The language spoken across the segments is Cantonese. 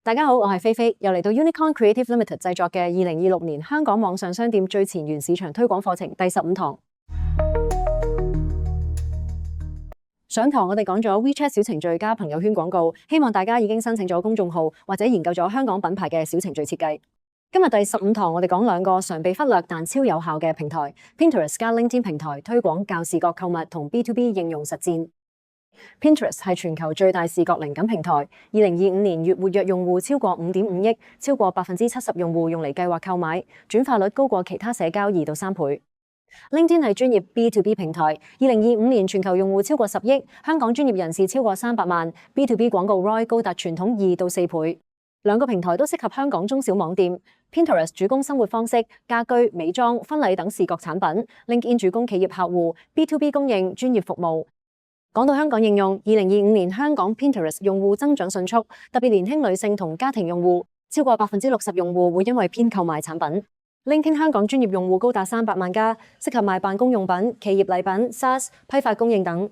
大家好，我係菲菲，又嚟到 Unicorn Creative Limited 製作嘅2026年香港網上商店最前沿市場推廣課程第15堂。上堂我哋講咗 WeChat 小程序加朋友圈廣告，希望大家已經申請咗公眾號或者研究咗香港品牌嘅小程序設計。今日第15堂我哋講兩個常被忽略但超有效嘅平台 Pinterest 加 LinkedIn 平台推廣較視覺購物同 B2B 應用實戰。Pinterest 係全球最大視覺靈感平台，2025年月活躍用戶超過5.5億，超過70%用戶用嚟計劃購買，轉化率高過其他社交2到3倍。LinkedIn 係專業 B2B 平台，2025年全球用戶超過10億，香港專業人士超過300萬 ，B2B 廣告 ROI 高達傳統2到4倍。兩個平台都適合香港中小網店。Pinterest 主攻生活方式、家居、美妝、婚禮等視覺產品 ，LinkedIn 主攻企業客戶、B2B 供應、專業服務。講到香港應用，2025年香港 Pinterest 用戶增長迅速，特別年輕女性同家庭用戶，超過60%用戶會因為偏購買產品。LinkedIn 香港專業用戶高達300萬家，適合賣辦公用品、企業禮品、SaaS、批發供應等。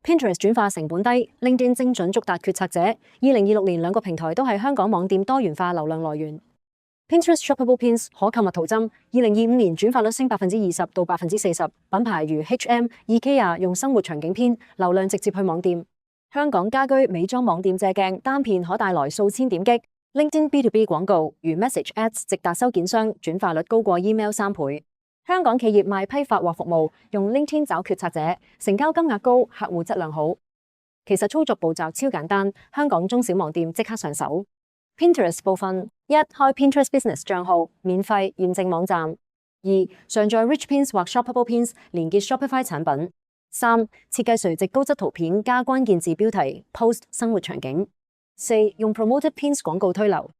Pinterest 轉化成本低 ，LinkedIn 精準觸達決策者。2026年兩個平台都係香港網店多元化流量來源。Pinterest Shoppable Pins 可購物圖針，2025年轉化率升20%到40%。品牌如 H&M、IKEA 用生活場景編，流量直接去網店。香港家居美妝網店借鏡單片可帶來數千點擊。LinkedIn B2B 廣告如 Message Ads 直達收件商，轉化率高過 email 3倍。香港企業賣批發或服務用 LinkedIn 找決策者，成交金額高，客戶質量好。其實操作步驟超簡單，香港中小網店即刻上手。Pinterest 部分：1. 開 Pinterest Business 賬號，免費驗證網站； 2. 上載 Rich Pins 或 Shoppable Pins，連結 Shopify 產品； 3. 設計垂直高質圖片加關鍵字標題 ，Post 生活場景； 4. 用 Promoted Pins 廣告推流。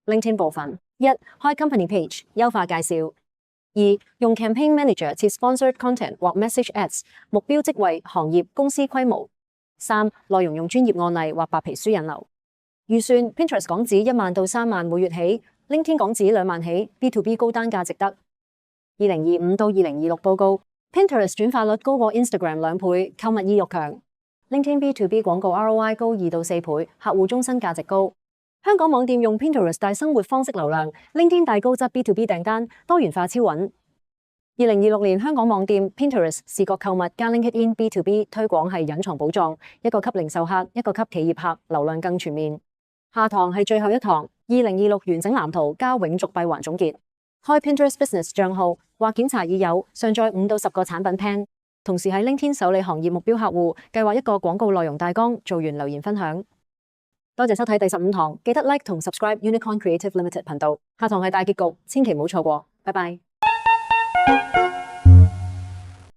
LinkedIn 部分：1. 開 Company Page， 優化介紹； 2. 用 Campaign Manager 設 Sponsored Content 或 Message Ads， 目標職位、行業、公司規模； 3. 內容用專業案例或白皮書引流。預算 Pinterest 港紙1萬到3萬每月起 ，LinkedIn 港紙2萬起 ，B2B 高單價值得。2025到2026報告 ，Pinterest 轉化率高過 Instagram 2倍，購物意欲強。LinkedIn B2B 廣告 ROI 高2到4倍，客戶終身價值高。香港網店用 Pinterest 帶生活方式流量 ，LinkedIn 帶高質 B2B 訂單，多元化超穩。2026年香港網店 Pinterest 視覺購物加 LinkedIn B2B 推廣係隱藏寶藏，一個給零售客，一個給企業客，流量更全面。下堂係最後一堂，2026完整藍圖加永續閉環總結。開 Pinterest Business 賬號或檢查已有，上載5到10個產品 plan， 同時喺 LinkedIn 搜你行業目標客戶，計劃一個廣告內容大綱，做完留言分享。多謝收睇第15堂，記得 like 同 subscribe Unicorn Creative Limited 頻道。下堂係大結局，千祈唔好錯過。拜拜。